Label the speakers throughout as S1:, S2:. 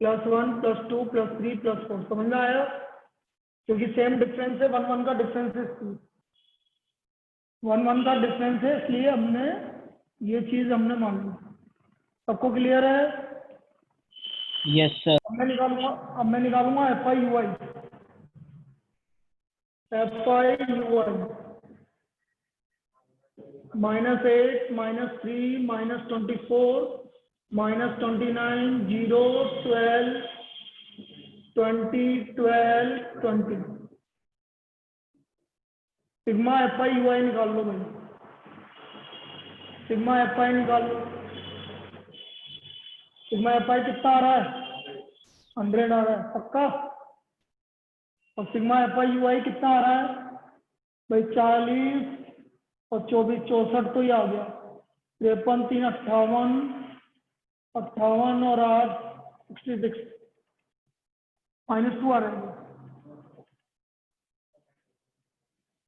S1: +1 +2 +3 +4 समझ में आया? क्योंकि सेम डिफरेंस है, 1 1 का डिफरेंस है, 1 1 का डिफरेंस है, इसलिए हमने ये चीज हमने मान ली। सबको क्लियर है?
S2: Yes sir.
S1: अब मैं निकालूंगा FI UI -8 -3 -24 -29 0 12 20 12 20 sigma FI UI निकाल लो भाई, सिग्मा FI निकाल लो। सिग्मा FI कितना आ रहा है? 100 आ रहा है पक्का। और सिग्मा FI UI कितना आ रहा है भाई? 40 और 24 64 तो ही आ गया। 53 3 58 58 और 8 66 -2 आ रहा है।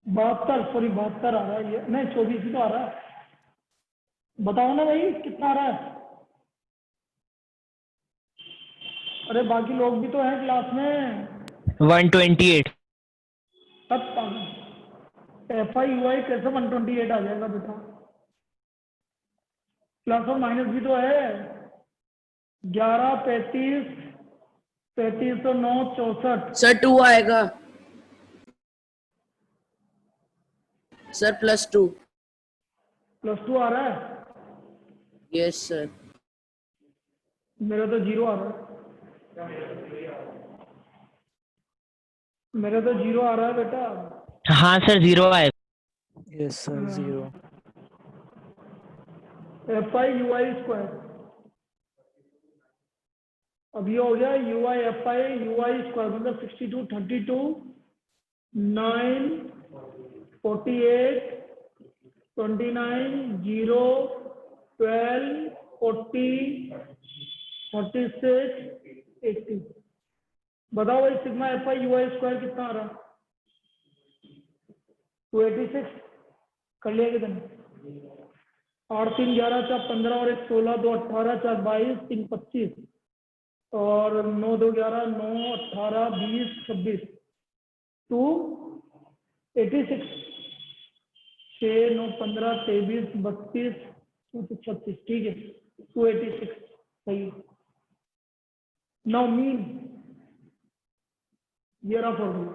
S1: 72 सॉरी 72 आ रहा है ये, नहीं 24 ही तो आ रहा है। बताओ ना भाई कितना आ रहा है? अरे बाकी लोग भी तो हैं क्लास में।
S2: 128।
S1: तब FI UI कैसे 128 आ जाएगा बेटा? प्लस और माइनस भी तो है। 11 35 35 और 9 64
S3: सर 2 आएगा सर, +2।
S1: +2 आ रहा है।
S3: Yes sir.
S1: मेरा तो 0 आ रहा है। मेरा तो 0 आ रहा है बेटा।
S2: हाँ सर 0 आएगा।
S4: Yes sir 0।
S1: FI UI square, अब ये हो गया UI FI UI स्क्वायर मतलब 62 32 9 48 29 0 12 40 36 80। बताओ भाई सिग्मा FI UI स्क्वायर कितना आ रहा? 286 कर लिया कितने? 8 3 11 4 15 और 1 16 2 18 4 22 3 25 और 9 2 11 9 18 20 26 286 6 9 15 23 32 36 ठीक है 286 सही है। नाउ मीन ये रहा फॉर्मूला।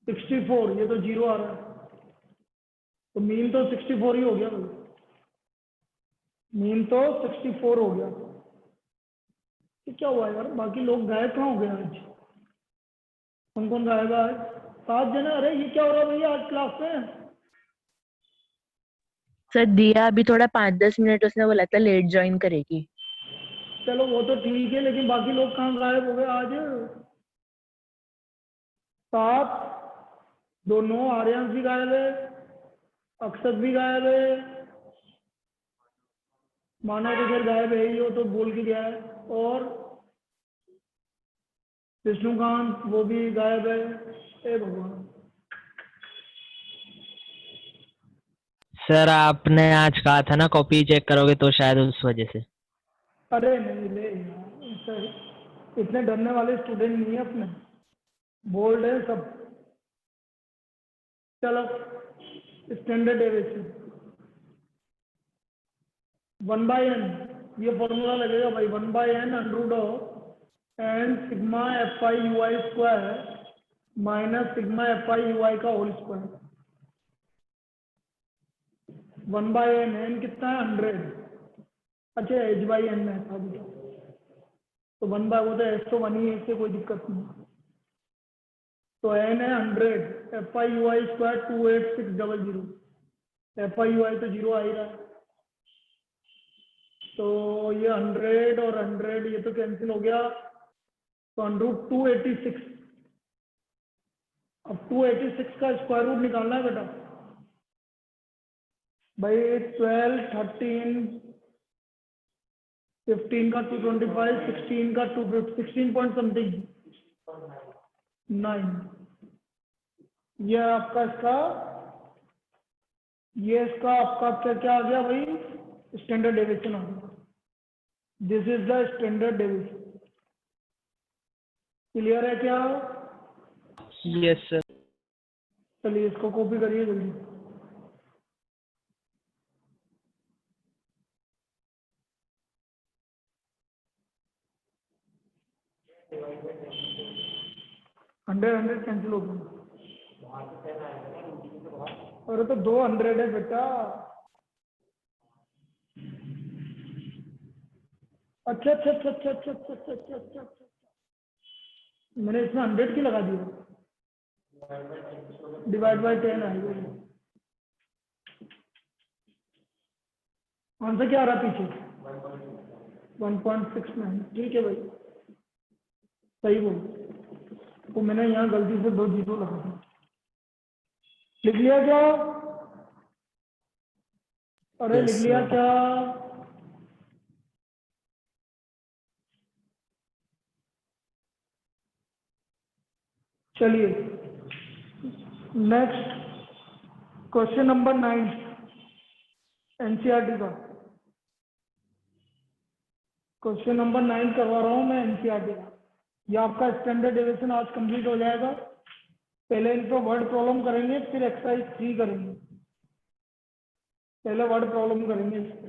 S1: $64 ये तो 0 आ रहा है तो मीन तो 64 ही हो गया भाई। मीन तो 64 हो गया। ये क्या हुआ यार? बाकी लोग गायब कहाँ हो गए आज? कौन कौन गायब है आज? 7 जने। अरे ये क्या हो रहा है भैया आज क्लास में?
S5: सर दिया अभी थोड़ा 5-10 मिनट उसने बोला था लेट ज्वाइन करेगी।
S1: चलो वो तो ठीक है लेकिन बाकी लोग कहाँ गायब हो गए आज? 7 2 9 आर्यंस भी गायब है, अक्षत भी गायब है, मानव तो फिर गायब है ही, वो तो बोल के गया है, और विष्णुकांत वो भी गायब है। हे भगवान।
S2: सर आपने आज कहा था ना कॉपी चेक करोगे तो शायद उस वजह से।
S1: अरे नहीं ले यार, ऐसा इतने डरने वाले स्टूडेंट नहीं है अपने, बोल्ड है सब। चलो स्टैंडर्ड डेविएशन 1/n, ये फॉर्मूला लगेगा भाई 1/n √n sigma FI UI square minus sigma FI UI का होल स्क्वायर। 1/n, n कितना है 100। अच्छा h/n में था बेटा तो 1 बाय वो तो s तो 1 ही है, इससे कोई दिक्कत नहीं। तो n है 100, FI UI square 28600, FI UI तो 0 आ ही रहा है तो ये 100 और 100 ये तो कैंसिल हो गया तो √286। अब 286 का स्क्वायर रूट निकालना है बेटा भाई। 12 13 15 का 225 16 का 250 16 पॉइंट समथिंग 9। ये आपका इसका ये इसका आपका क्या क्या आ गया भाई, स्टैंडर्ड डेविएशन आ गया। This is the standard deviation. Clear है क्या?
S2: Yes sir.
S1: चलिए इसको कॉपी करिए जल्दी। हंड्रेड हंड्रेड कैंसिल हो गया। अरे तो 200 है बेटा। अच्छा अच्छा अच्छा अच्छा अच्छा अच्छा अच्छा अच्छा अच्छा अच्छा। मैंने इसमें 100 की लगा दी, डिवाइड बाई 10 आई। आंसर क्या आ रहा है पीछे? 1.69। ठीक है भाई, सही बोल। तो मैंने यहाँ गलती से 2 जीरो लगा दी। लिख लिया क्या? अरे
S4: Yes,
S1: लिख लिया
S4: sir.
S1: क्या? चलिए नेक्स्ट क्वेश्चन नंबर 9 एनसीईआरटी का। क्वेश्चन नंबर 9 करवा रहा हूँ मैं एनसीईआरटी का। ये आपका स्टैंडर्ड डेविएशन आज कंप्लीट हो जाएगा। पहले इन पर वर्ड प्रॉब्लम करेंगे, फिर एक्सरसाइज 3 करेंगे। पहले वर्ड प्रॉब्लम करेंगे इस पे।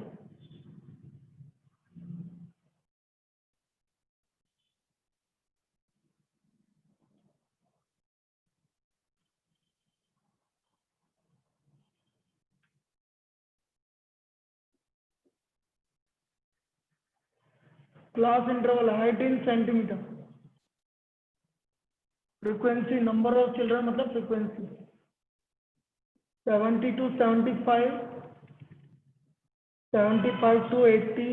S1: Class interval height in centimetre, frequency number of children मतलब frequency 70 to 75, 75 to 80,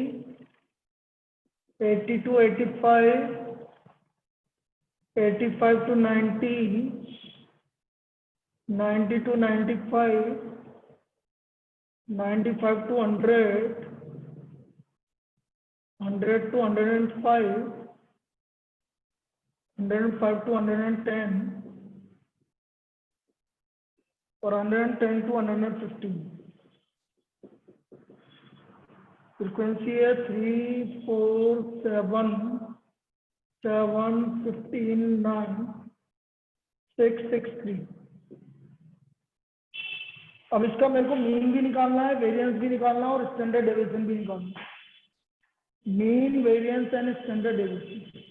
S1: 80 to 85, 85 to 90, 90 to 95, 95 to 100, 100 to 105, 105 to 110 और 110 to 115। फ्रीक्वेंसी है 3, 4, 7, 7, 15, 9, 6, 6, 3। अब इसका मेरे को मीन भी निकालना है, वेरिएंस भी निकालना है और स्टैंडर्ड डेविएशन भी निकालना है। Mean, variance and standard deviation.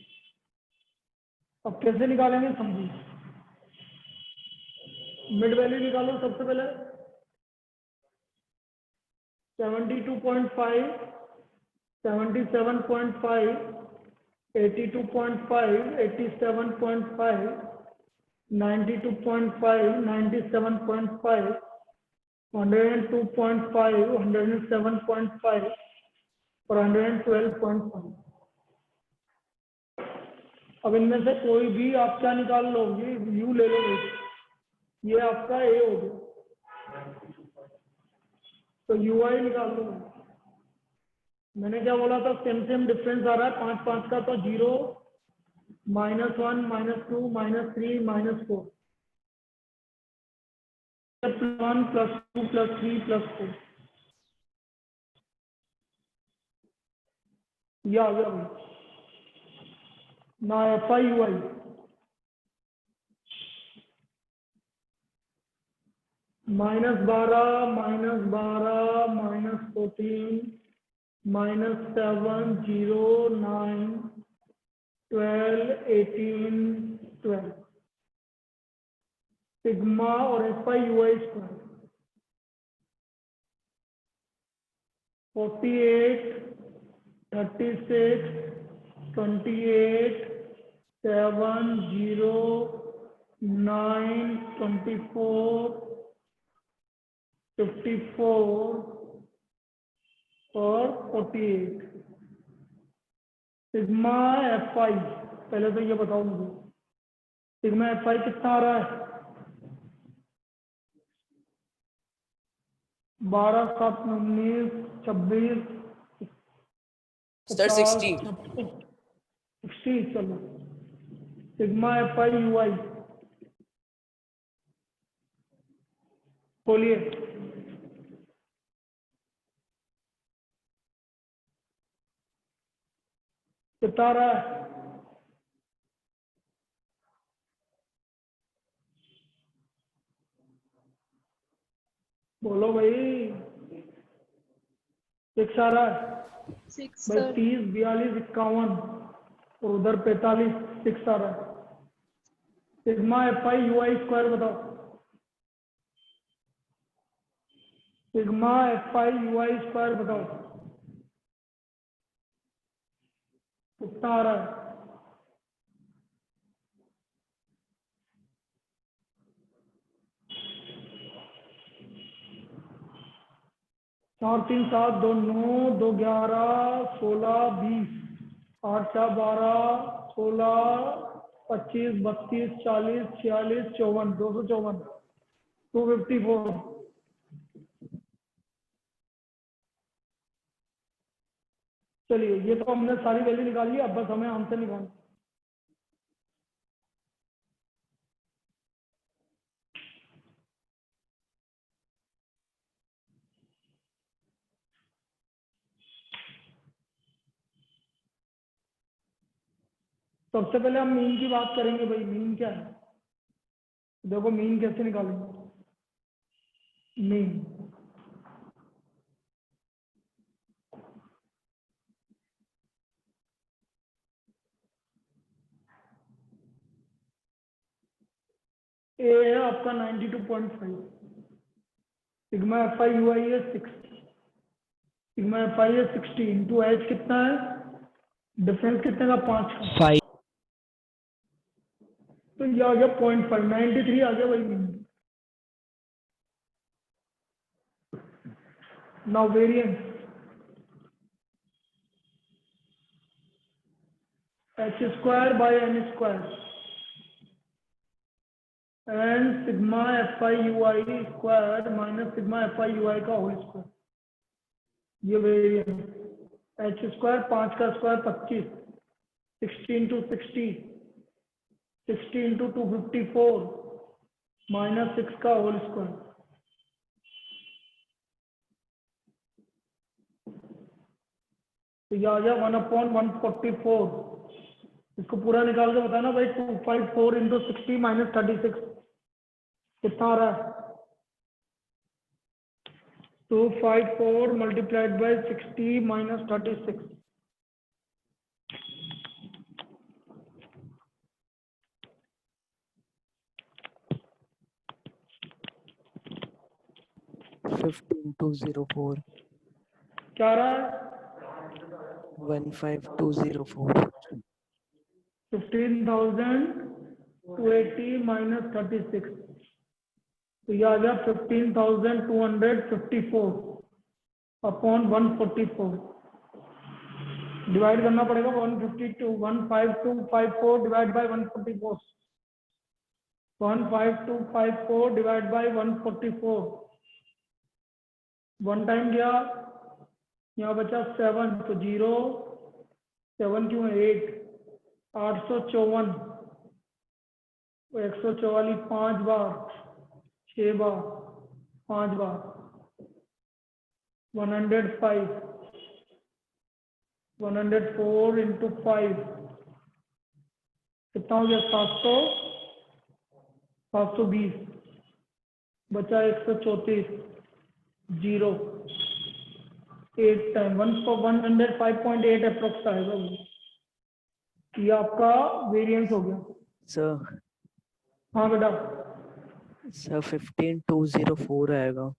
S1: अब कैसे निकालेंगे समझिए। मिड वैल्यू निकालो सबसे पहले। 72.5, 77.5, 82.5, 87.5, 92.5, 97.5, 102.5, 107.5 और 112.5। अब इनमें से कोई भी आप क्या निकाल लो, ये यू ले लो। ये आपका ए हो गया, तो यू आई निकाल लो। मैंने क्या बोला था, सेम सेम डिफरेंस आ रहा है 5 5 का, तो 0, -1, -2, -3, -4, +1, +2, +3, +4। ये आ गया भाई ना F I U I. -12, -12, -14, -7, 0, 9, 12, 18, 12। Sigma और F I U I square 48, 36, 28, 7, 0, 9, 24, 54 और 48। सिग्मा एफ आई, पहले तो ये बताओ मुझे, सिग्मा एफ आई कितना आ रहा है? 12, 7, 19, 26,
S3: Sir, 60.
S1: 60। चलो सिग्मा एफ आई यू आई खोलिए। कितना आ रहा है? बोलो भाई। 6 आ रहा है भाई। 30, 42, 51 और उधर 45, 6 आ रहा है। Sigma F I U I square बताओ। Sigma F I U I square बताओ कितना आ रहा है? चार 3 7 2 9 2 11 16 20 8 4 12 16 25 32 40 46 54 254 254। चलिए ये तो हमने सारी वैल्यू निकाल ली, अब बस हमें आंसर निकालना। सबसे पहले हम मीन की बात करेंगे भाई। मीन क्या है? देखो मीन कैसे निकालेंगे। मीन ए है आपका 92.5, सिग्मा एफ आई यू आई है 6, सिग्मा एफ आई है 60 इंटू एच कितना है? डिफरेंस कितने का? 5 का।
S2: 5।
S1: तो ये आ गया 0.5, 93 आ गया भाई mean. Now variance H square by N square and sigma F I U I square minus sigma F I U I का होल स्क्वायर। ये वेरिएंस एच स्क्वायर 5 का स्क्वायर 25, 60 इंटू 60 इंटू 254 माइनस 6 का होल स्क्वायर। तो ये आ गया 1/144। इसको पूरा निकाल के बताना भाई। 254 इंटू 60 माइनस 36 कितना आ रहा है? 254 multiplied by 60 minus 36।
S4: Fifteen two 04
S1: क्या आ रहा है?
S4: 15204
S1: 15,280 माइनस 36। तो ये आ गया 15,254 अपॉन 144। डिवाइड करना पड़ेगा 15254 divide by 144। 15254 divide by 144। 1 time गया, यहाँ बचा 7 तो 0, 7 क्यों है 8, 854 144 5 बार 6 बार 5 बार 105 104 इंटू 5 कितना हो गया? 720 बचा 134 0 8 टाइम 105.8 अप्रोक्स आएगा। ये आपका वेरिएंस हो गया।
S4: सर।
S1: हाँ बेटा।
S4: सर 15204 आएगा।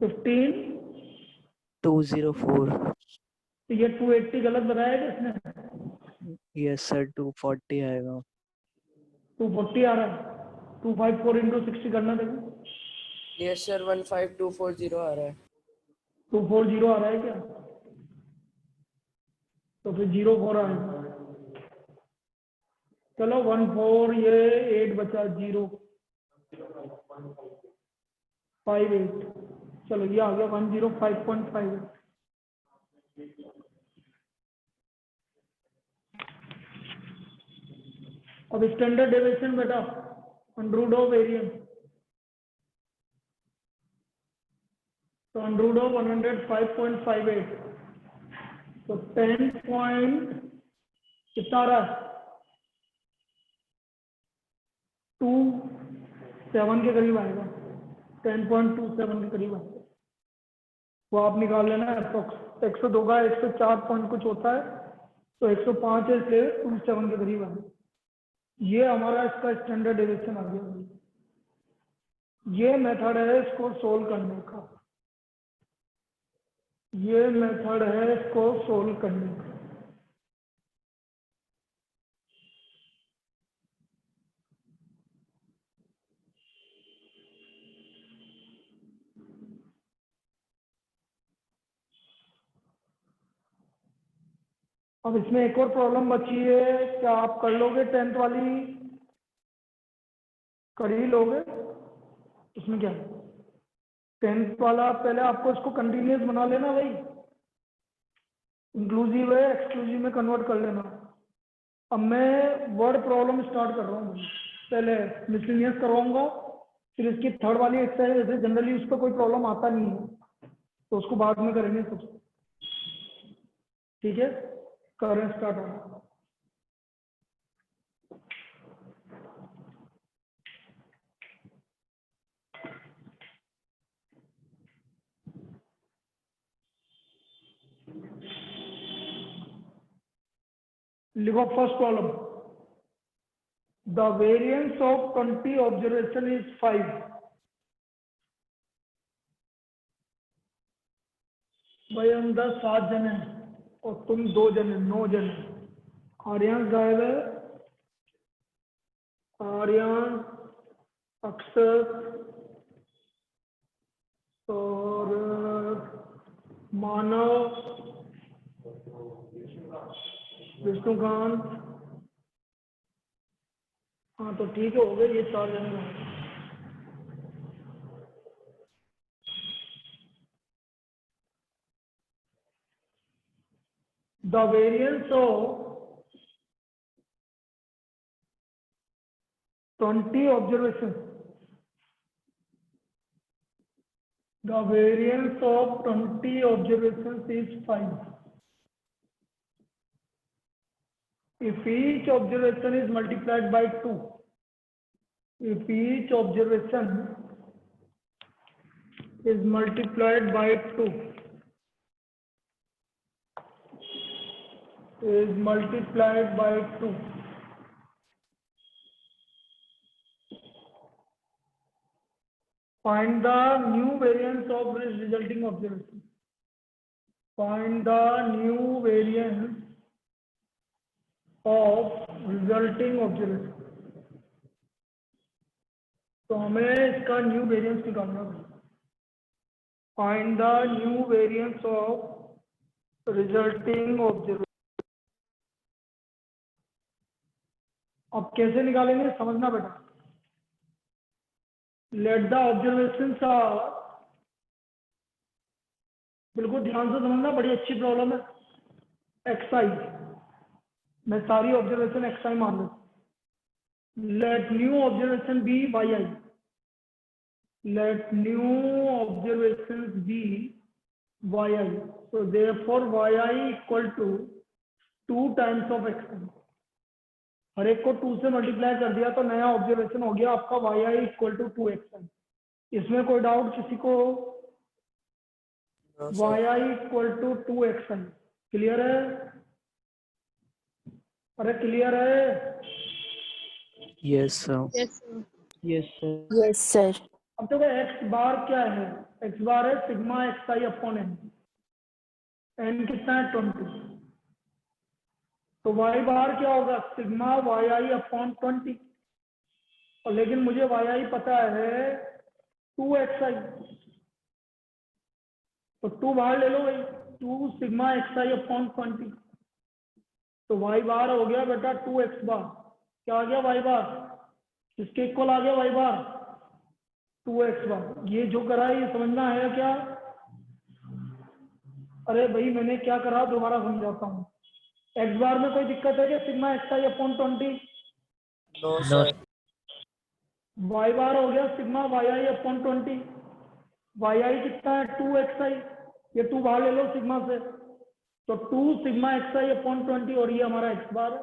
S1: 15204।
S4: 204।
S1: तो ये 280 गलत बताया किसने?
S4: यस सर 240 आएगा।
S1: 240 आ रहा है। 254 इंटू 60 करना देखो।
S3: यस सर 15240 आ रहा है।
S1: 240 आ रहा है क्या? तो फिर 04 आएगा। चलो 14 ये 8 बचा 0 58। चलो ये आ गया 105.5। अब स्टैंडर्ड डेविएशन बेटा अंडर ऑफ वेरिएंस। तो अंडर ऑफ 105.58 तो 10 पॉइंट कितना आ रहा है 27 के करीब आएगा, 10.27 के करीब आएगा। वो आप निकाल लेना। अप्रोक्स 102 का 104 पॉइंट कुछ होता है, तो 105 है, इसलिए 27 के करीब आएगा। ये हमारा इसका स्टैंडर्ड डेविएशन आ गया। ये मेथड है इसको सोल्व करने का, ये मेथड है इसको सोल्व करने का। अब इसमें एक और प्रॉब्लम बची है, क्या आप कर लोगे 10th वाली? कर ही लोगे, इसमें क्या है? 10th वाला पहले आपको इसको कंटिन्यूस बना लेना भाई, इंक्लूसिव है एक्सक्लूसिव में कन्वर्ट कर लेना। अब मैं वर्ड प्रॉब्लम स्टार्ट कर रहा हूँ। पहले मिसलिनियस करवाऊंगा, फिर इसकी थर्ड वाली एक्सरसाइज, जैसे जनरली उस पर कोई प्रॉब्लम आता नहीं है तो उसको बाद में करेंगे सबसे, ठीक है? करें स्टार्ट होगा। लिखो first problem, the variance of 20 observation is 5। भाई हम 7 जने हैं और तुम 2 जने, 9 जने। आर्यन गायब है, आर्यन, अक्षर और मानव, विष्णुकांत। हाँ तो ठीक है, हो गए ये 4 जने। The variance of 20 observations. The variance of 20 observations is 5. If each observation is multiplied by 2, if each observation is multiplied by 2, is multiplied by 2, find the new variance of this resulting observation. Find the new variance of resulting observation. तो हमें इसका new variance निकालना है। Find the new variance of resulting observation. अब कैसे निकालेंगे समझना बेटा। लेट द ऑब्जर्वेशंस आर, बिल्कुल ध्यान से समझना, बड़ी अच्छी प्रॉब्लम है। एक्सआई, मैं सारी ऑब्जर्वेशन एक्सआई मान लूँ। Let new observation be Y I, let new observations be yi, so therefore yi equal to 2 times of xi। हर एक को 2 से मल्टीप्लाई कर दिया तो नया ऑब्जर्वेशन हो गया आपका yi इक्वल टू 2xi। इसमें कोई डाउट किसी को? yi equal to 2xi clear है? अरे क्लियर है?
S4: Yes sir.
S2: Yes sir.
S5: Yes, sir.
S1: अब देखो एक्स बार क्या है? एक्स बार है सिग्मा एक्स आई अपॉन एन। एन कितना है? 20। तो वाई बार क्या होगा? Sigma Y I upon 20। और लेकिन मुझे वाई आई पता है 2xi, तो 2 बाहर ले लो भाई, 2 सिग्मा एक्स आई अपॉन 20। तो वाई बार हो गया बेटा 2x बार। क्या आ गया? वाई बार इसके इक्वल आ गया, वाई बार 2x बार। ये जो करा है ये समझना है क्या? अरे भाई मैंने क्या करा दोबारा समझाता हूँ। एक्स बार में कोई दिक्कत है क्या? सिग्मा एक्स आई upon 20।
S3: No
S2: no
S3: sir.
S1: Y bar हो गया sigma Y I upon 20। Y I कितना है? 2xi। ये 2 बाहर ले लो सिग्मा से, तो 2 सिग्मा एक्स आई अपॉन 20 और ये हमारा एक्स बार है।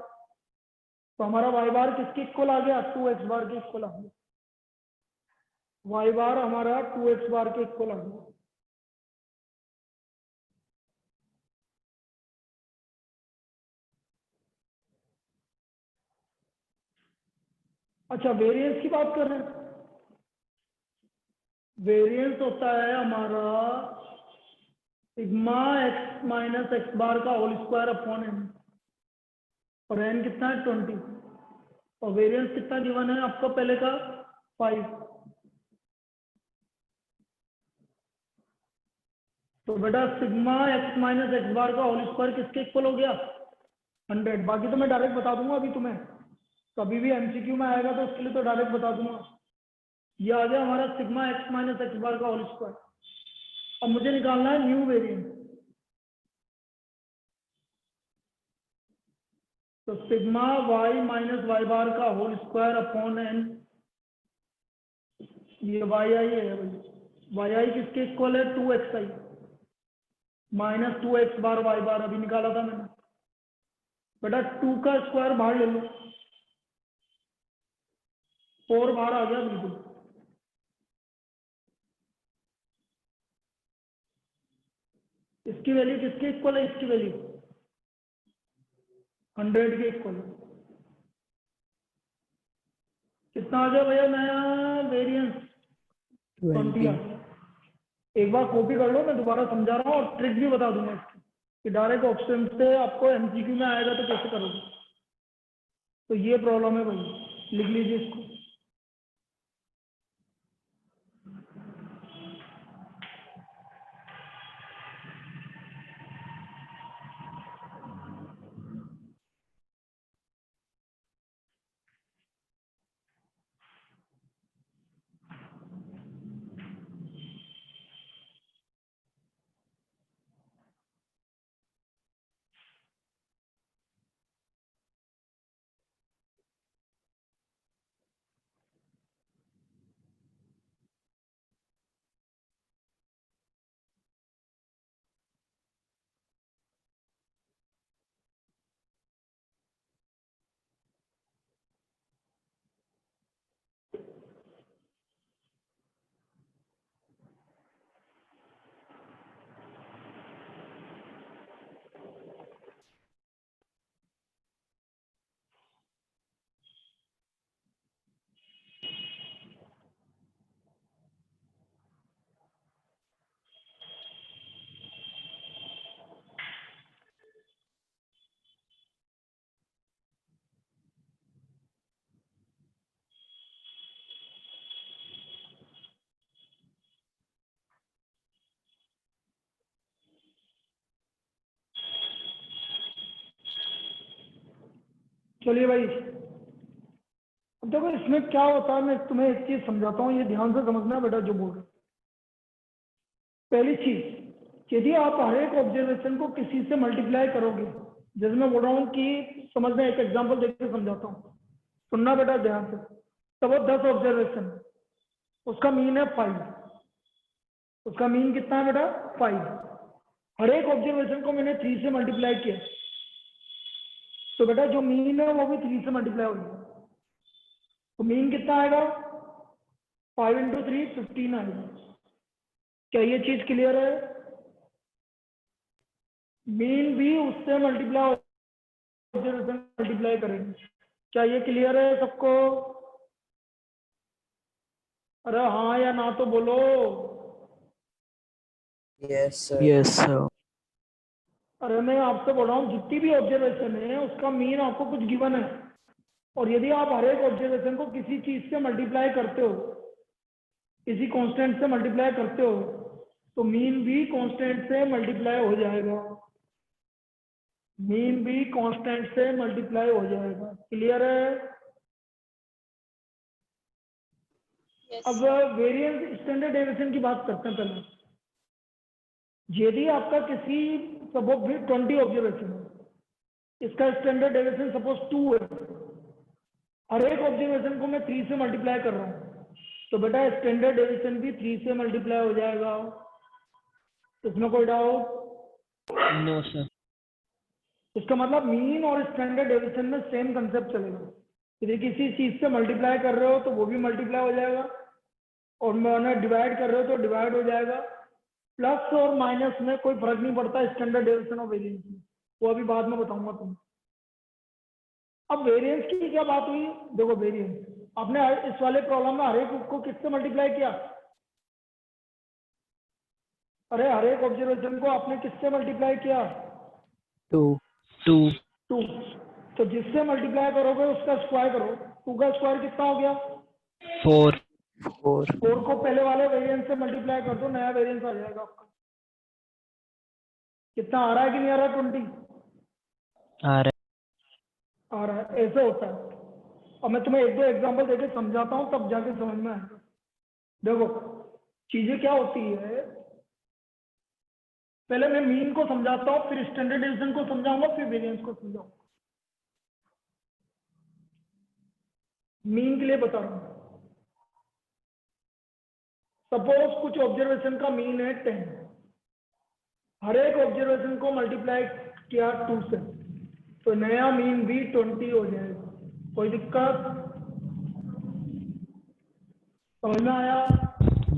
S1: तो हमारा वाई बार किसके इक्वल आ गया? 2 एक्स बार के इक्वल आ गया। वाई बार हमारा 2 एक्स बार के इक्वल आ गया। अच्छा, वेरिएंस की बात कर रहे हैं। वेरिएंस होता है हमारा sigma X minus X bar का होल स्क्वायर अपॉन एन, और एन कितना है? 20। और वेरिएंस कितना गिवन है आपको पहले का? 5। तो बेटा sigma X minus X bar का होल स्क्वायर किसके इक्वल हो गया? 100। बाकी तो मैं डायरेक्ट बता दूंगा अभी तुम्हें, कभी भी एमसीक्यू में आएगा तो उसके लिए तो डायरेक्ट बता दूंगा। ये आ गया हमारा sigma X minus X bar का होल स्क्वायर। अब मुझे निकालना है न्यू वेरिएंस। तो sigma Y minus Y bar का होल स्क्वायर अपॉन एन, ये वाई आई है भाई। वाई आई किसके इक्वल है? 2 एक्स आई माइनस 2 एक्स बार वाई बार, अभी निकाला था मैंने। बेटा 2 का स्क्वायर बाहर ले लो, 4 बाहर आ गया बिल्कुल। इसकी वैल्यू किसके इक्वल है? इसकी वैल्यू 100 के इक्वल है। कितना आ गया भैया नया वेरिएंस? 20 आ
S4: 20.
S1: गया। एक बार कॉपी कर लो, मैं दोबारा समझा रहा हूँ और ट्रिक भी बता दूंगा इसकी कि डायरेक्ट ऑप्शन से आपको एमसीक्यू में आएगा तो कैसे करोगे। तो ये प्रॉब्लम है भाई, लिख लीजिए इसको। चलिए भाई, अब देखो इसमें क्या होता है, मैं तुम्हें एक चीज समझाता हूँ, ये ध्यान से समझना बेटा जो बोल रहा हूँ। पहली चीज, यदि आप हर एक ऑब्जर्वेशन को किसी से मल्टीप्लाई करोगे, जैसे मैं बोल रहा हूँ कि समझना, एक एग्जांपल देकर समझाता हूँ, सुनना बेटा ध्यान से। तो वो 10 ऑब्जर्वेशन, उसका मीन है 5। उसका मीन कितना है बेटा? 5। हर एक ऑब्जर्वेशन को मैंने 3 से मल्टीप्लाई किया, तो बेटा जो मीन है वो भी 3 से मल्टीप्लाई हो गया। तो मीन कितना आएगा? 5 × 3 15 आएगा। क्या ये चीज क्लियर है? मीन भी उससे मल्टीप्लाई करेंगे। क्या ये क्लियर है सबको? अरे हाँ या ना तो बोलो।
S3: Yes, sir.
S4: Yes, sir.
S1: अरे मैं आपसे बोल रहा हूँ जितनी भी ऑब्जर्वेशन है उसका मीन आपको कुछ गिवन है, और यदि आप हर एक ऑब्जर्वेशन को किसी चीज से मल्टीप्लाई करते हो, किसी कांस्टेंट से मल्टीप्लाई करते हो, तो मीन भी कांस्टेंट से मल्टीप्लाई हो जाएगा। मीन भी कांस्टेंट से मल्टीप्लाई हो जाएगा। क्लियर है? अब वेरिएंस स्टैंडर्ड डेविएशन की बात करते हैं पहले। यदि आपका किसी सपोज 20 ऑब्जर्वेशन है, इसका स्टैंडर्ड डेविएशन सपोज 2 है, हर एक ऑब्जर्वेशन को मैं 3 से मल्टीप्लाई कर रहा हूँ, तो बेटा स्टैंडर्ड डेविएशन भी 3 से मल्टीप्लाई हो जाएगा। इसमें कोई डाउट?
S2: No sir.
S1: इसका मतलब मीन और स्टैंडर्ड डेविएशन में सेम कंसेप्ट चलेगा। यदि किसी चीज से मल्टीप्लाई कर रहे हो तो वो भी मल्टीप्लाई हो जाएगा, और मैंने डिवाइड कर रहे हो तो डिवाइड हो जाएगा। प्लस और माइनस में कोई फर्क नहीं पड़ता स्टैंडर्ड डेविएशन और वेरिएंस में, वो अभी बाद में बताऊंगा तुम्हें। अब वेरिएंस की क्या बात हुई, देखो वेरिएंस आपने इस वाले प्रॉब्लम में हर एक को किससे मल्टीप्लाई किया, अरे हर एक ऑब्जर्वेशन को आपने किससे मल्टीप्लाई किया,
S4: 2.
S2: 2.
S1: 2। तो जिससे मल्टीप्लाई करोगे उसका स्क्वायर करो, 2 का स्क्वायर कितना हो गया,
S2: 4.
S4: 4.
S1: 4 को पहले वाले वेरिएंस से मल्टीप्लाई कर दो, नया वेरिएंस आ जाएगा आपका। कितना आ रहा है कि नहीं आ रहा, 20
S2: आ रहा
S1: आ रहा है। ऐसे होता है। अब मैं तुम्हें एक दो एग्जांपल देके समझाता हूँ, तब जाके समझ में आएगा। देखो चीजें क्या होती है, पहले मैं मीन को समझाता हूँ, फिर स्टैंडर्ड डेविएशन को समझाऊंगा, फिर वेरिएंस को समझाऊंगा। मीन के लिए बता रहा हूँ। सपोज कुछ ऑब्जर्वेशन का मीन है 10, हर एक ऑब्जर्वेशन को मल्टीप्लाई किया 2 से, तो नया मीन भी 20 हो जाएगा। कोई दिक्कत, समझ में आया।
S2: है।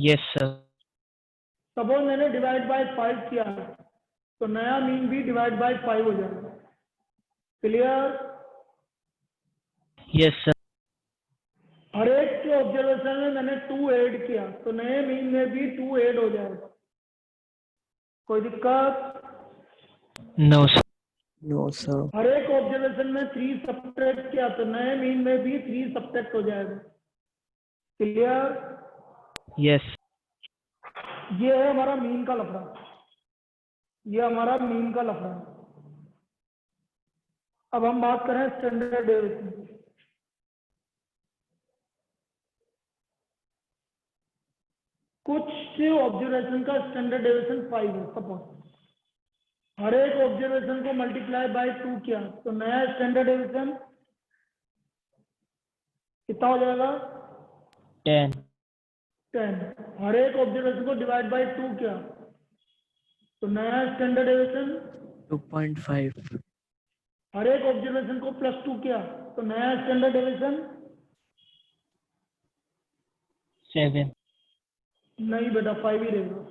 S2: Yes sir.
S1: सपोज मैंने डिवाइड बाय 5 किया है, तो नया मीन भी डिवाइड बाय 5 हो जाएगा। क्लियर।
S2: Yes sir.
S1: हर एक के ऑब्जर्वेशन में मैंने 2 ऐड किया, तो नए मीन में भी 2 ऐड हो जाएगा। कोई दिक्कत।
S2: No sir.
S4: No, sir.
S1: हर एक ऑब्जर्वेशन में 3 सब्ट्रैक्ट किया, तो नए मीन में भी 3 सब्ट्रैक्ट हो जाएगा। क्लियर।
S2: यस।
S1: ये है हमारा मीन का लफड़ा, ये हमारा मीन का लफड़ा। अब हम बात करें स्टैंडर्ड डेविएशन की। कुछ ऑब्जर्वेशन का स्टैंडर्ड डेविएशन 5 है। सपोज हर एक ऑब्जर्वेशन को मल्टीप्लाई बाय 2 किया, तो नया स्टैंडर्ड डेविएशन कितना हो जाएगा,
S2: 10.
S1: 10। हर एक ऑब्जर्वेशन को डिवाइड बाय 2 किया, तो नया स्टैंडर्ड डेविएशन
S4: 2.5.
S1: हर एक ऑब्जर्वेशन को प्लस 2 किया, तो नया स्टैंडर्ड डेविएशन
S2: 7.
S1: नहीं बेटा 5 ही रहेगा।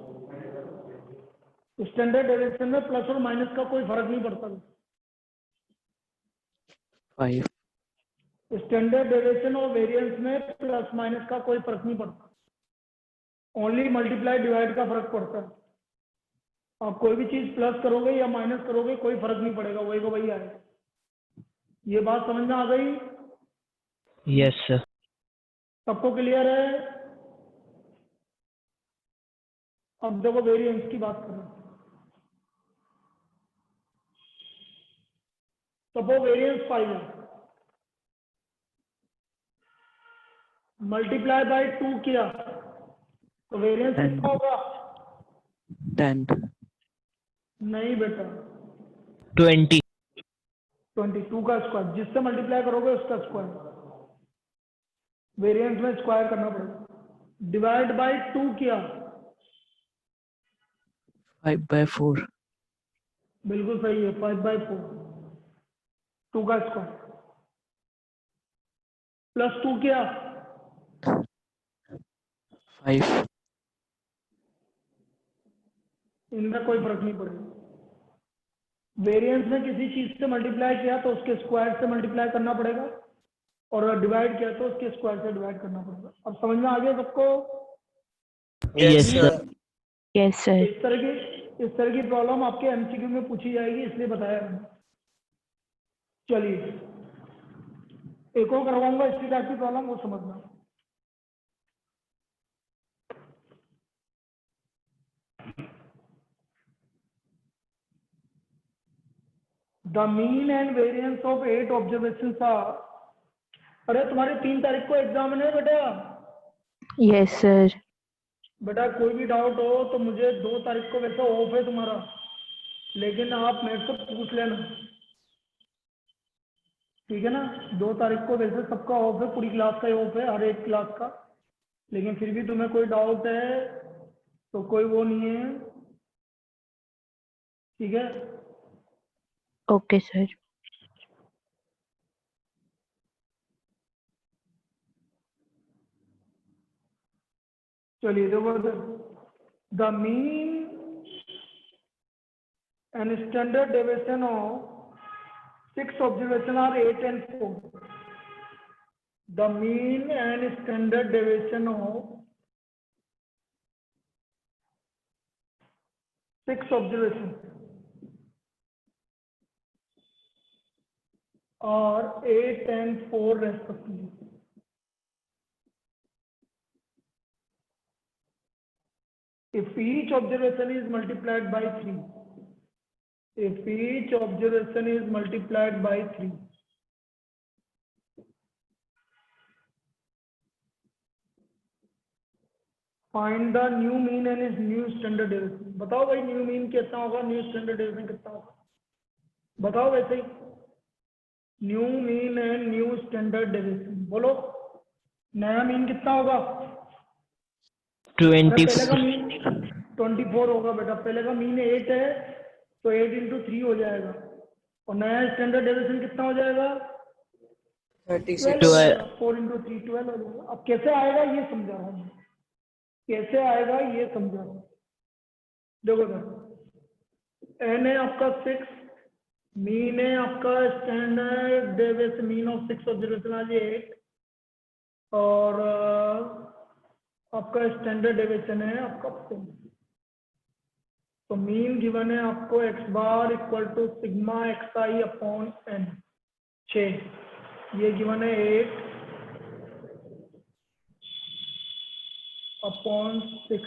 S1: स्टैंडर्ड डेविएशन में प्लस और माइनस का कोई फर्क नहीं पड़ता।
S4: 5.
S1: स्टैंडर्ड डेविएशन और वेरिएंस में प्लस माइनस का कोई फर्क नहीं पड़ता, ओनली मल्टीप्लाई डिवाइड का फर्क पड़ता है। आप कोई भी चीज प्लस करोगे या माइनस करोगे कोई फर्क नहीं पड़ेगा, वही को वही आएगा। ये बात समझ में आ गई।
S2: Yes sir.
S1: सबको क्लियर है। अब देखो वेरिएंस की बात करें। सपोज वेरिएंस 5 है, मल्टीप्लाई बाय 2 किया, तो वेरिएंस कितना होगा,
S4: 10.
S1: नहीं बेटा
S2: 20.
S1: 22 का स्क्वायर, जिससे मल्टीप्लाई करोगे उसका स्क्वायर। वेरिएंस में स्क्वायर करना पड़ेगा। डिवाइड बाय 2 किया,
S4: 5/4.
S1: बिल्कुल सही है, 5/4, 2 का स्क्वायर। प्लस 2 किया,
S4: 5.
S1: इनका कोई फर्क नहीं पड़ेगा। वेरिएंस में किसी चीज से मल्टीप्लाई किया तो उसके स्क्वायर से मल्टीप्लाई करना पड़ेगा, और डिवाइड किया तो उसके स्क्वायर से डिवाइड करना पड़ेगा। अब समझ में आ गया सबको।
S2: Yes sir.
S5: Yes sir.
S1: इस तरह की प्रॉब्लम आपके एमसीक्यू में पूछी जाएगी, इसलिए बताया मैंने। चलिए एक और करवाऊंगा इसी टाइप की प्रॉब्लम, वो समझना। The mean and variance of 8 observations are. अरे तुम्हारी 3 तारीख को एग्जाम है बेटा।
S5: Yes sir.
S1: बेटा कोई भी डाउट हो तो मुझे 2 तारीख को, वैसे ऑफ है तुम्हारा, लेकिन आप मेरे से पूछ लेना, ठीक है ना। 2 तारीख को वैसे सबका ऑफ है, पूरी क्लास का ही ऑफ है, हर एक क्लास का। लेकिन फिर भी तुम्हें कोई डाउट है तो कोई वो नहीं है, ठीक है।
S5: Okay sir.
S1: चलिए देखो, the mean and standard deviation of 6 observation are 8 and 4. The mean and standard deviation of 6 observations are 8 and 4 respectively. If each observation is multiplied by 3, if each observation is multiplied by 3, find the new mean and its new standard deviation. बताओ भाई new mean कितना होगा, new standard deviation कितना होगा, बताओ वैसे ही. New mean and new standard deviation बोलो, नया मीन कितना होगा? अरे पहले का
S2: 24.
S1: मीन 24 होगा बेटा, पहले का मीन 8 है तो 8 into 3 हो जाएगा, और नया स्टैंडर्ड डेविएशन कितना हो जाएगा?
S3: 36.
S1: 12 हो जाएगा. 4 into 3 12 हो जाएगा. अब कैसे आएगा ये समझा रहा हूँ, कैसे आएगा ये समझा रहा हूँ. देखो सर, एन है आपका 6, मीन है आपका standard deviation, mean of 6 observation आज 8, और आपका स्टैंडर्ड डेविएशन है आपका 4. तो मीन गिवन है आपको x bar equal to sigma x I upon n 6, ये गिवन है 8 अपॉन 6,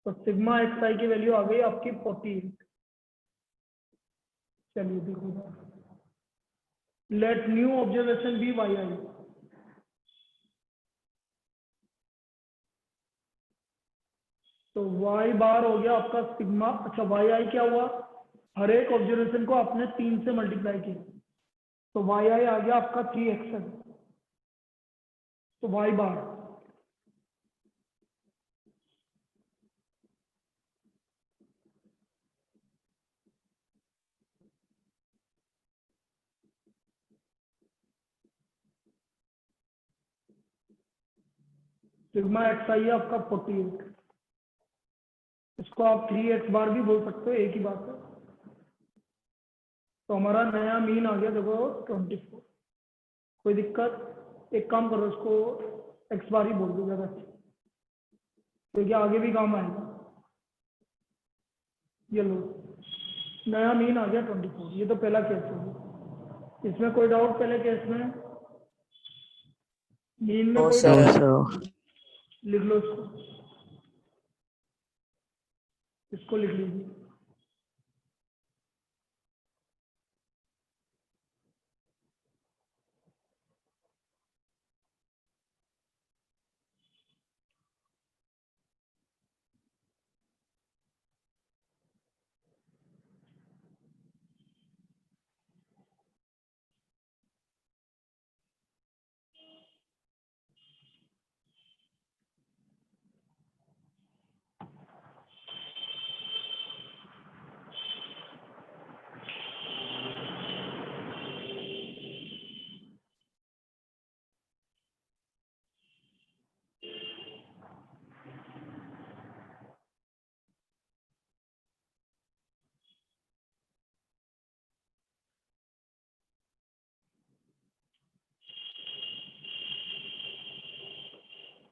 S1: तो सिग्मा एक्स आई की वैल्यू आ गई आपकी 48. चलिए देखो, let new observation be Y I. तो y बार हो गया आपका सिग्मा, अच्छा वाई आई क्या हुआ, हर एक ऑब्जर्वेशन को आपने 3 से मल्टीप्लाई किया, तो वाई आई आ गया आपका 3xn. तो y बार सिग्मा एक्स आई है आपका 48, इसको आप 3x बार भी बोल सकते हो, एक ही बात है. तो हमारा नया मीन आ गया देखो 24. कोई दिक्कत? एक काम करो, इसको x बार ही बोल दो ज़्यादा अच्छा, क्योंकि आगे भी काम आएगा. ये लो, नया मीन आ गया 24. ये तो पहला केस होगा, इसमें कोई डाउट? पहले केस में मीन में
S3: No,
S1: कोई
S3: sir.
S4: No,
S1: doubt?
S4: sir.
S1: लिख लो इसको, इसको लिख लीजिए.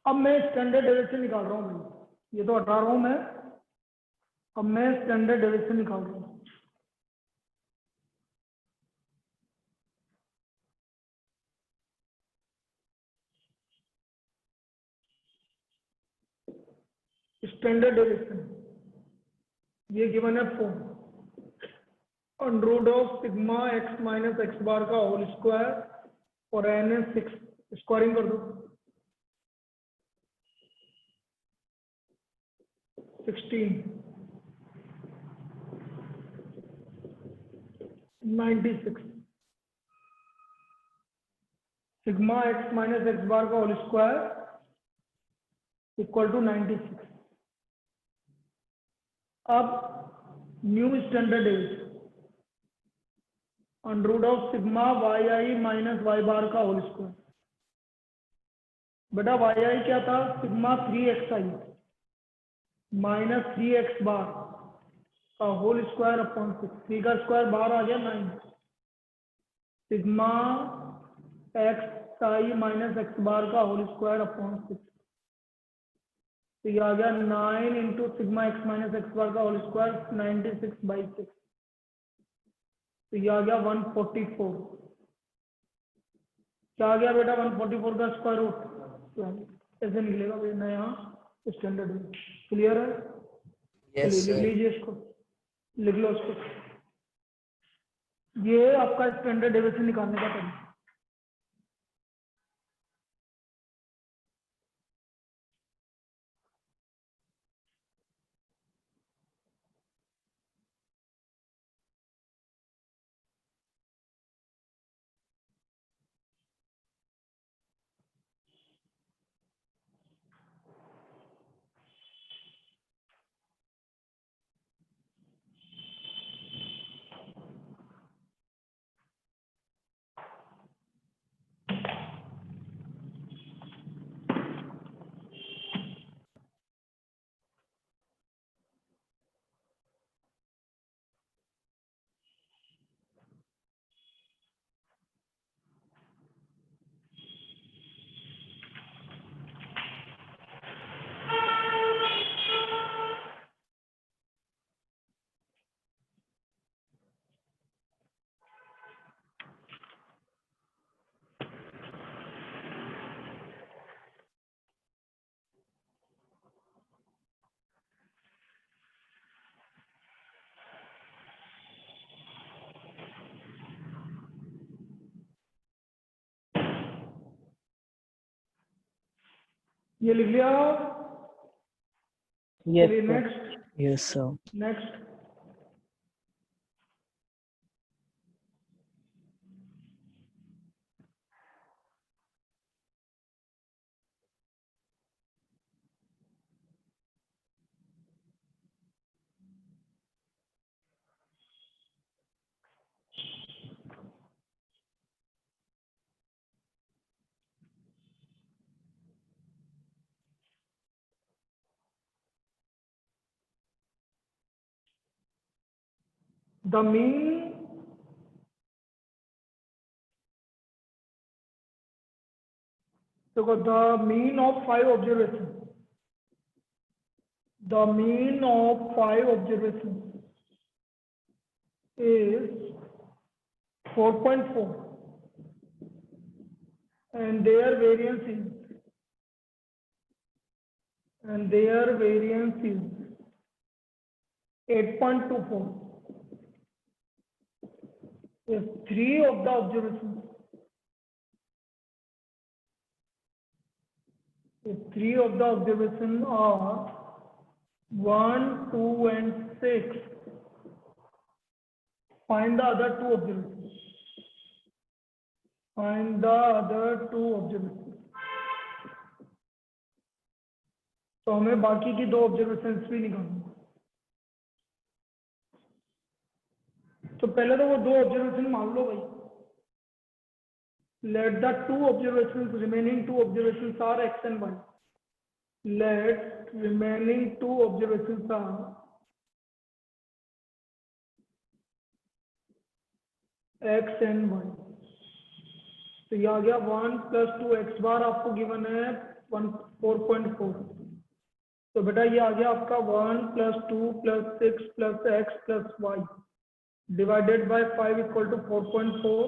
S1: अब मैं स्टैंडर्ड डेविएशन निकाल रहा हूँ भाई, ये तो हटा रहा हूँ मैं, अब मैं स्टैंडर्ड डेविएशन निकाल रहा हूँ. स्टैंडर्ड डेविएशन ये गिवन है 4, under root of sigma X minus X bar का होल स्क्वायर, और एन है 6, स्क्वायरिंग कर दो. 16 96, sigma X minus X bar का होल स्क्वायर इक्वल टू 96. अब new standard deviation, under root of sigma Y I minus Y bar का whole square. बेटा Y I क्या था, सिग्मा 3xi माइनस 3x बार का होल स्क्वायर अपॉन 6, 3 का square बाहर आ गया 9, सिग्मा एक्स आई माइनस एक्स बार का होल स्क्वायर अपॉन 6, तो ये आ गया 9 into sigma X minus X bar का होल स्क्वायर 96/6, तो ये आ गया 144। क्या आ गया बेटा 144 का स्क्वायर रूट, ऐसे निकलेगा भाई नया स्टैंडर्ड में। क्लियर है?
S3: Yes,
S1: चलिए लिख
S3: sir.
S1: लीजिए इसको, लिख लो इसको। ये आपका स्टैंडर्ड डेविएशन निकालने का तरीका। ये लिख लिया?
S2: Yes,
S1: चलिए
S2: sir.
S1: Next
S4: Yes, sir.
S1: Next. The mean the mean of 5 observations. The mean of 5 observations is 4.4 and their variance is 8.24. If 3 of the observations are 1, 2 and 6, find the other two observations. Find the other two observations. तो हमें बाकी की 2 observations भी निकालनी। तो पहले तो वो 2 ऑब्जर्वेशन मान लो भाई। Let the 2 observations, remaining 2 observations are x and y. Let remaining 2 observations are x and y. तो ये आ गया 1 + 2 x बार आपको गिवन है 4.4। तो बेटा ये आ गया आपका 1 + 2 + 6 + x + y डिवाइडेड बाय 5 = 4.4।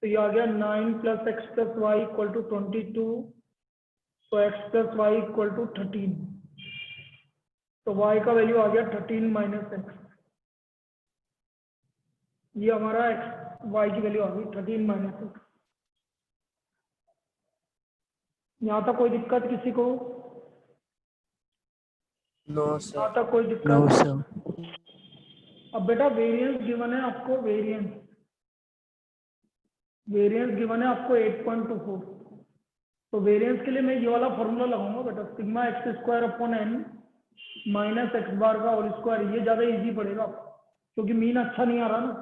S1: तो ये आ गया 9 + x + y = 22। तो x + y = 13। तो y का वैल्यू आ गया 13 - x। ये हमारा x y की वैल्यू आ गई 13 - x। यहाँ तक कोई दिक्कत किसी को?
S3: No, sir.
S1: यहाँ तक कोई दिक्कत?
S4: No, sir.
S1: अब बेटा वेरिएंस गिवन है आपको, वेरिएंस गिवन है आपको 8.24। तो वेरिएंस के लिए मैं ये वाला फॉर्मूला लगाऊंगा बेटा, सिग्मा x² - x बार का होल स्क्वायर। ये ज्यादा इजी पड़ेगा क्योंकि मीन अच्छा नहीं आ रहा ना।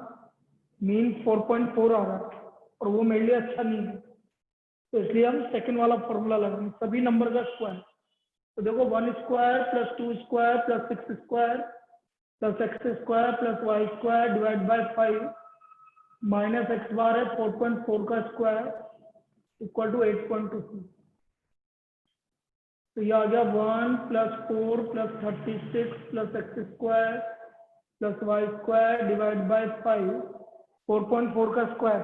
S1: मीन 4.4 आ रहा है और वो मेरे लिए अच्छा नहीं है, तो इसलिए हम सेकंड वाला फॉर्मूला लगाएंगे, सभी नंबर का स्क्वायर। तो देखो 1 square plus 2 square plus 6 square plus x square plus Y square divide by 5 minus X bar है 4.4 का स्क्वायर इक्वल टू 8.2। तो ये आ गया 1 plus 4 plus 36 plus x square plus Y square divide by 5 4.4 का स्क्वायर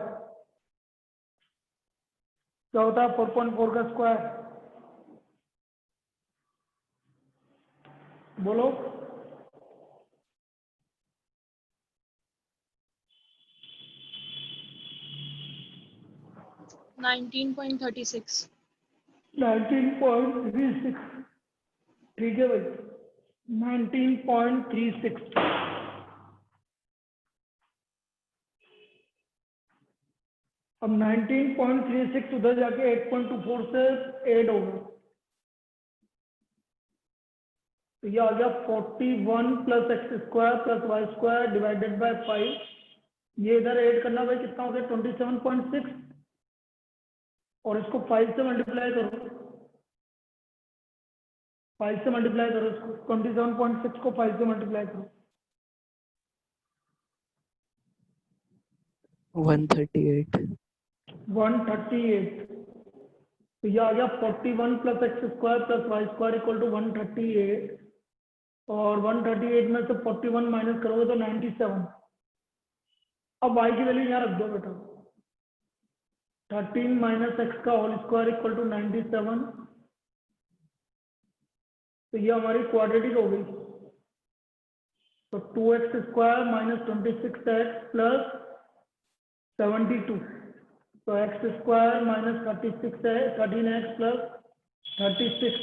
S1: क्या होता है 4.4 का स्क्वायर बोलो।
S6: $19.36
S1: 19.36 ठीक है भाई 19.36। अब 19.36 उधर जाके 8.24 से ऐड होगा तो ये आ गया 41 plus x square plus Y square divided by 5। ये इधर ऐड करना भाई कितना हो गया 27.6 और इसको 5 से मल्टीप्लाई करो 5 से मल्टीप्लाई करो इसको 27.6 को 5 से मल्टीप्लाई करो
S4: 138
S1: 138। तो ये आ गया 41 plus x square plus Y square equal to 138 और 138 में से 41 माइनस करोगे तो 97। अब y की वैल्यू यहाँ रख दो बेटा 13 माइनस एक्स का होल स्क्वायर इक्वल टू 97। तो ये हमारी क्वाड्रेटिक हो गई तो 2x square minus 26x plus 72 तो एक्स स्क्वायर माइनस 36 है 13x प्लस 36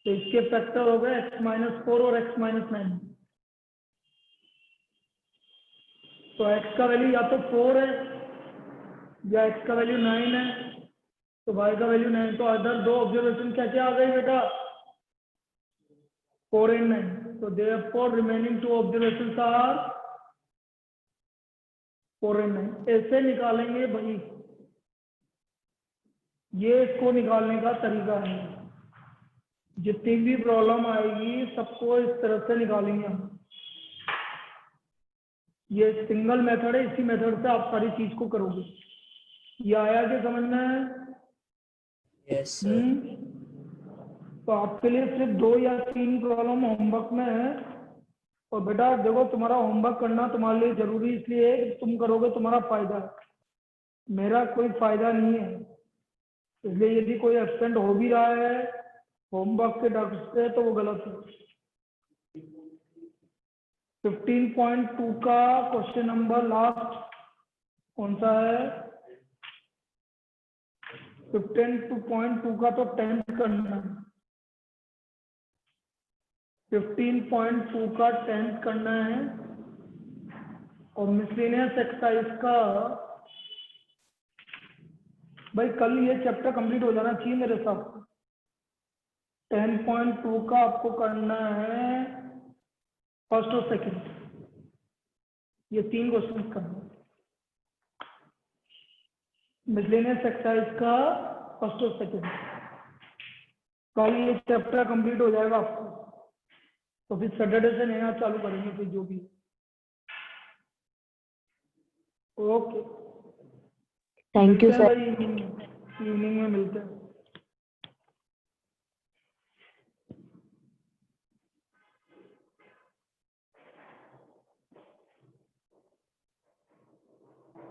S1: तो इसके फैक्टर हो गए x माइनस 4 और x माइनस 9। तो x का वैल्यू या तो 4 है या x का वैल्यू 9 है तो y का वैल्यू 9। तो अदर दो ऑब्जर्वेशन क्या क्या आ गई बेटा 4 and 9। तो therefore remaining two observations are 4 and 9। ऐसे निकालेंगे भाई ये इसको निकालने का तरीका है जितनी भी प्रॉब्लम आएगी सबको इस तरह से निकालेंगे हम। ये सिंगल मेथड है इसी मेथड से आप सारी चीज को करोगे। ये आया कि समझ में
S3: Yes, sir.
S1: तो आपके लिए सिर्फ 2 या 3 प्रॉब्लम होमवर्क में है और बेटा देखो तुम्हारा होमवर्क करना तुम्हारे लिए जरूरी इसलिए है कि तुम करोगे तुम्हारा फायदा है मेरा कोई फायदा नहीं है। इसलिए यदि कोई एब्सेंट हो भी रहा है होमवर्क के डर से तो वो गलत है। 15.2 का क्वेश्चन नंबर लास्ट कौन सा है 15.2 का तो 10th करना है 15.2 का 10th करना है और मिसलेनियस एक्सरसाइज का भाई कल ये चैप्टर कंप्लीट हो जाना चाहिए मेरे साथ। 10.2 का आपको करना है फर्स्ट और सेकंड ये 3 क्वेश्चन करना है मिसलेनियस एक्सरसाइज का फर्स्ट और सेकंड। कल ये चैप्टर कंप्लीट हो जाएगा आपको तो फिर सैटरडे से नया चालू करेंगे फिर जो भी। Okay
S5: thank you sir.
S1: Evening में मिलते हैं।